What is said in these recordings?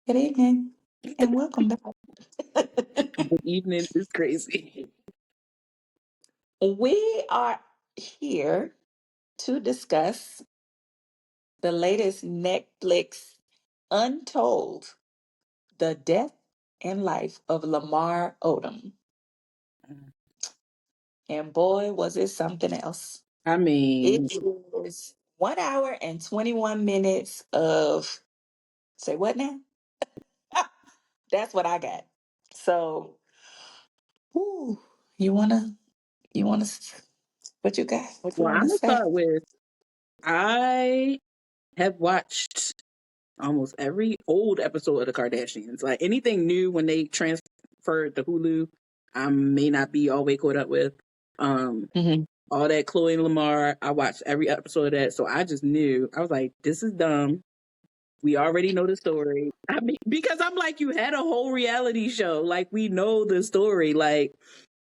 Good evening and welcome back. Good evening is crazy. We are here to discuss the latest Netflix Untold, the death and life of Lamar Odom. And boy, was it something else. I It mean, is 1 hour and 21 minutes of, say what now? That's what I got. So, ooh, you wanna, you wanna, what you got? What you well, I'm wanna gonna say? start with I have watched almost every old episode of the Kardashians. Like anything new when they transferred to Hulu, I may not be all the way caught up with. Um, Mhm. all that Chloe and Lamar, I watched every episode of that, so I just knew I was like, this is dumb. We already know the story. I mean, because I'm like, you had a whole reality show. Like, we know the story. Like,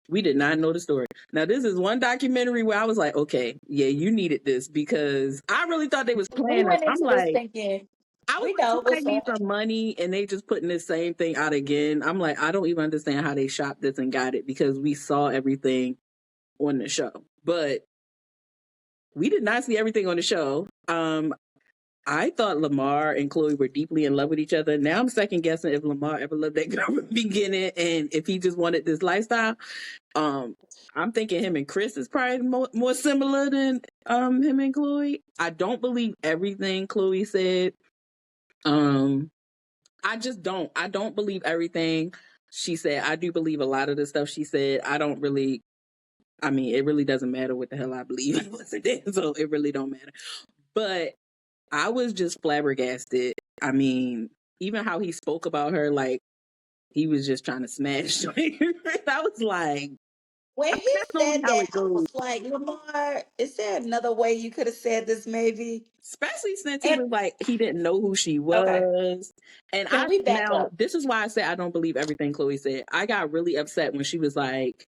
we did not know the story. Now, this is one documentary where I was like, okay, yeah, you needed this because I really thought they was We playing us. went I'm into this like, thinking I was we like, know somebody what's needs up. some money and they just putting this same thing out again. I'm like, I don't even understand how they shopped this and got it because we saw everything on the show. But we did not see everything on the show. I thought Lamar and Chloe were deeply in love with each other. Now I'm second guessing if Lamar ever loved that girl from the beginning and if he just wanted this lifestyle. Um, I'm thinking him and Chris is probably more similar than him and Chloe. I don't believe everything Chloe said. Um, I just don't. I don't believe everything she said. I do believe a lot of the stuff she said. I don't really. I mean, it really doesn't matter what the hell I believe. So it really don't matter. But I was just flabbergasted. I mean, even how he spoke about her, like he was just trying to smash. I was like, When I mean, he that's normally said how that, it I goes. was like, Lamar, is there another way you could have said this maybe? Especially since he And was like, he didn't know who she okay, was. And can we back now, up? this is why I said I don't believe everything Chloe said. I got really upset when she was like,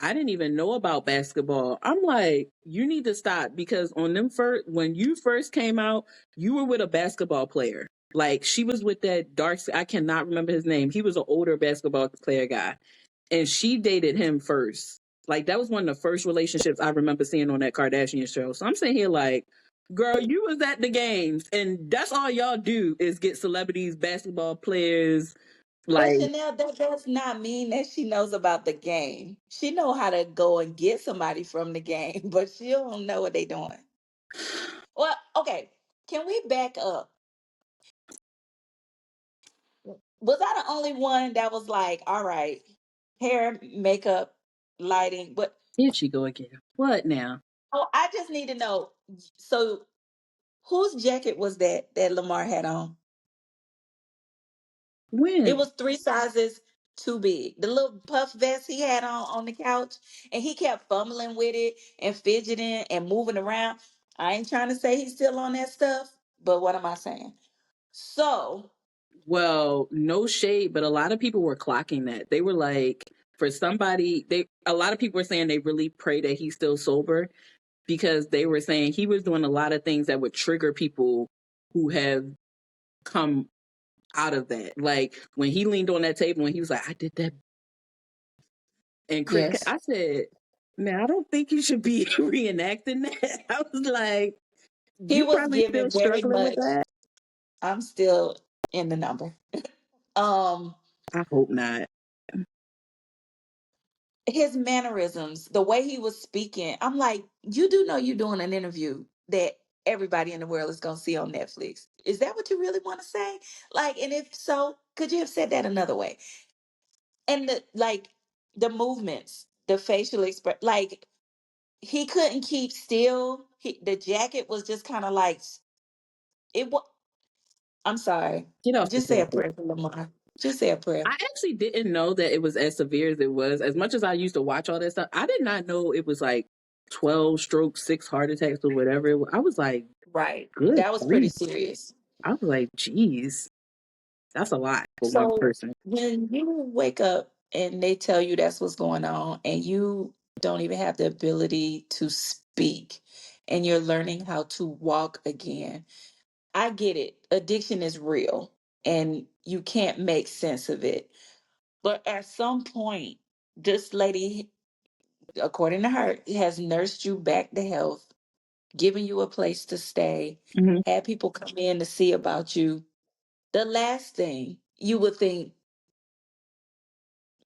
I didn't even know about basketball. I'm like, you need to stop because on them first, when you first came out, you were with a basketball player. Like she was with that I cannot remember his name. He was an older basketball player guy. And she dated him first. Like that was one of the first relationships I remember seeing on that Kardashian show. So I'm sitting here like, girl, you was at the games and that's all y'all do is get celebrities, basketball players, But like Chanel, that does not mean that she knows about the game. She know how to go and get somebody from the game, but she don't know what they doing. Well, okay, can we back up? Was I the only one that was like, all right, hair, makeup, lighting, but here she go again. What now? oh, I just need to know. So, whose jacket was that Lamar had on? It When? was three sizes too big. The little puff vest he had on the couch, and he kept fumbling with it and fidgeting and moving around. I ain't trying to say he's still on that stuff, but what am I saying? So, Well, no shade, but a lot of people were clocking that. They were like, for somebody, a lot of people were saying they really pray that he's still sober because they were saying he was doing a lot of things that would trigger people who have come out of that. Like when he leaned on that table and he was like, I did that. And Chris, yes, I said, man, I don't think you should be reenacting that. I was like, he you was probably giving still very struggling with much. that. I'm still in the number. Um, I hope not. his mannerisms, the way he was speaking, I'm like, you do know you're doing an interview that everybody in the world is gonna see on Netflix. Is that what you really want to say? Like, and if so, could you have said that another way? And the movements, the facial express, like he couldn't keep still. The jacket was just kind of like it was. I'm sorry. Get off the Just say a jacket. prayer for Lamar. Just say a prayer. I actually didn't know that it was as severe as it was. As much as I used to watch all that stuff, I did not know it was like 12 strokes, 6 heart attacks, or whatever. I was like, Right. good That was pretty grief. serious. I was like, geez, that's a lot for one So person. when you wake up and they tell you that's what's going on, and you don't even have the ability to speak, and you're learning how to walk again, I get it. Addiction is real. and you can't make sense of it. But at some point, this lady, according to her, has nursed you back to health, given you a place to stay, Mhm. had people come in to see about you. The last thing you would think,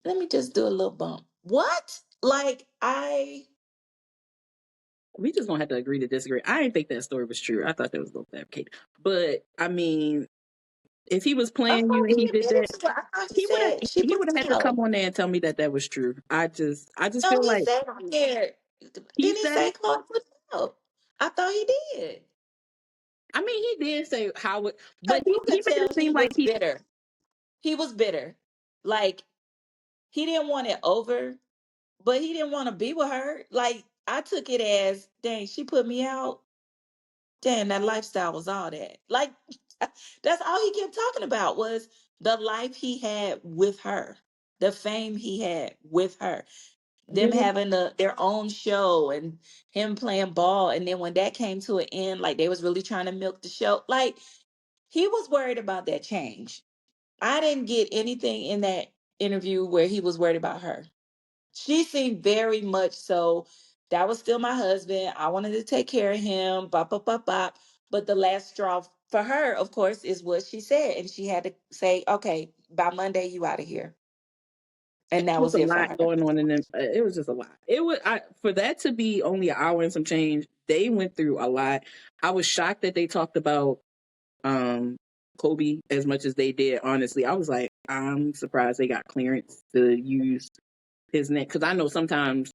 let me just do a little bump. What? Like, We just gonna have to agree to disagree. I didn't think that story was true. I thought that was a little fabricated. But I mean, if he was I playing you thought and he he did admitted that, to it. I thought he he would have said she he put would have had me to come out. on there and tell me that that was true. I just No, feel he like said on there. he Didn't he said say it. Chloe put me out? I thought he did. I mean, he did say how it, but Because you he could made tell it he seem like was he bitter. He was bitter. Like, he didn't want it over, but he didn't want to be with her. Like, I took it as, dang, she put me out. Damn, that lifestyle was all that. Like, that's all he kept talking about was the life he had with her, the fame he had with her, them yeah. having their own show and him playing ball. And then when that came to an end, like they was really trying to milk the show. Like, he was worried about that change. I didn't get anything in that interview where he was worried about her. She seemed very much so. That was still my husband. I wanted to take care of him. Bop, bop, bop, bop. But the last straw for her, of course, is what she said. And she had to say, okay, by Monday, you out of here. And that Was was a it for lot her. going on in them. It was just a lot. It was for that to be only an hour and some change. They went through a lot. I was shocked that they talked about um Kobe as much as they did. Honestly, I was like, I'm surprised they got clearance to use his name because I know sometimes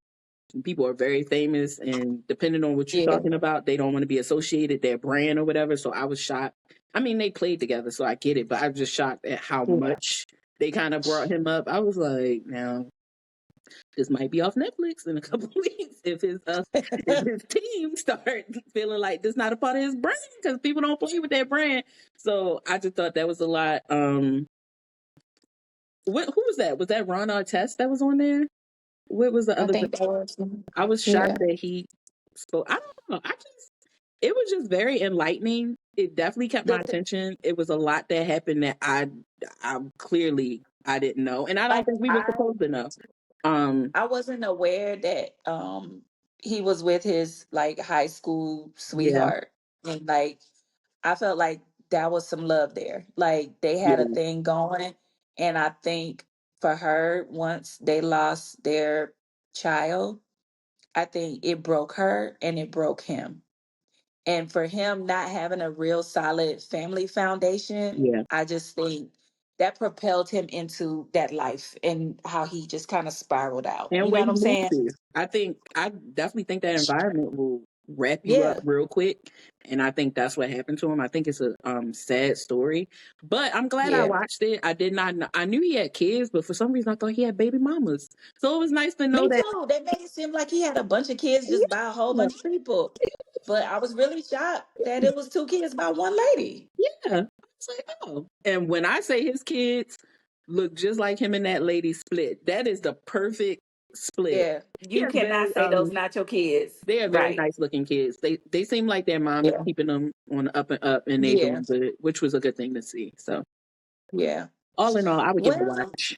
people are very famous and depending on what you're Yeah. talking about, they don't want to be associated their brand or whatever. So I was shocked. I mean, they played together, so I get it, but I was just shocked at how Yeah. much they kind of brought him up. I was like, now this might be off Netflix in a couple of weeks if his team start feeling like this not a part of his brand because people don't play with their brand. So I just thought that was a lot. Who was that? Was that Ron Artest that was on there? What was the I other? think that was, I was yeah. shocked that he spoke. I don't know. It was just very enlightening. It definitely kept my The, attention. It was a lot that happened that I clearly I didn't know, and I don't like, think we were supposed to know. Um, I wasn't aware that he was with his like high school yeah, sweetheart. And like I felt like that was some love there. Like they had a yeah, thing going. And I think for her, once they lost their child, I think it broke her and it broke him. And for him not having a real solid family foundation, yeah. I just think that propelled him into that life and how he just kind of spiraled out. And You know where what he I'm moved saying? to, I definitely think that environment will wrap you up Yeah, real quick. And I think that's what happened to him. I think it's a sad story, but I'm glad I yeah. watched it. I did not. I knew he had kids, but for some reason I thought he had baby mamas. So it was nice to know Me that. too. They made it seem like he had a bunch of kids just by a whole Yeah, bunch of people. But I was really shocked that it was two kids by one lady. yeah. I was like, oh. And when I say his kids look just like him and that lady split, that is the perfect split. Yeah. He You has cannot say those not your kids. they are very Right. nice looking kids. They seem like their mom is Yeah. keeping them on the up and up, and they Yeah. doing good, which was a good thing to see. So Yeah. all in all, I would give it a Well, watch.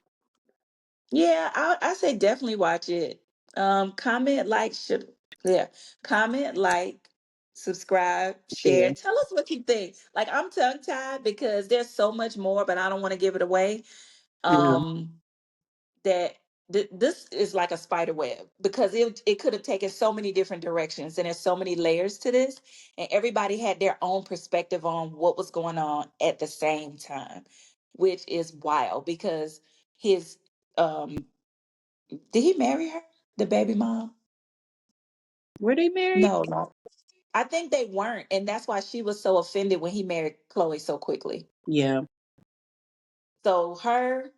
yeah, I say definitely watch it. Comment, like, should yeah, comment, like, subscribe, share. Yeah, Tell us what you think. Like, I'm tongue tied because there's so much more, but I don't want to give it away. yeah, Um, that this is like a spider web because it could have taken so many different directions and there's so many layers to this, and everybody had their own perspective on what was going on at the same time, which is wild because his um did he marry her? The baby mom? were they married? No, no. I think they weren't. And that's why she was so offended when he married Chloe so quickly. Yeah, So her,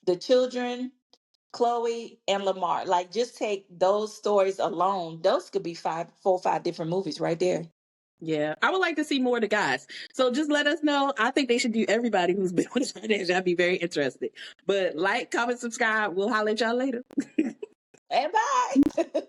the children, Chloe and Lamar, like just take those stories alone. Those could be 5 different movies right there. yeah. I would like to see more of the guys. So just let us know. I think they should do everybody who's been with Kardashian. I'd be very interested. But like, comment, subscribe. We'll holler at y'all later. And bye.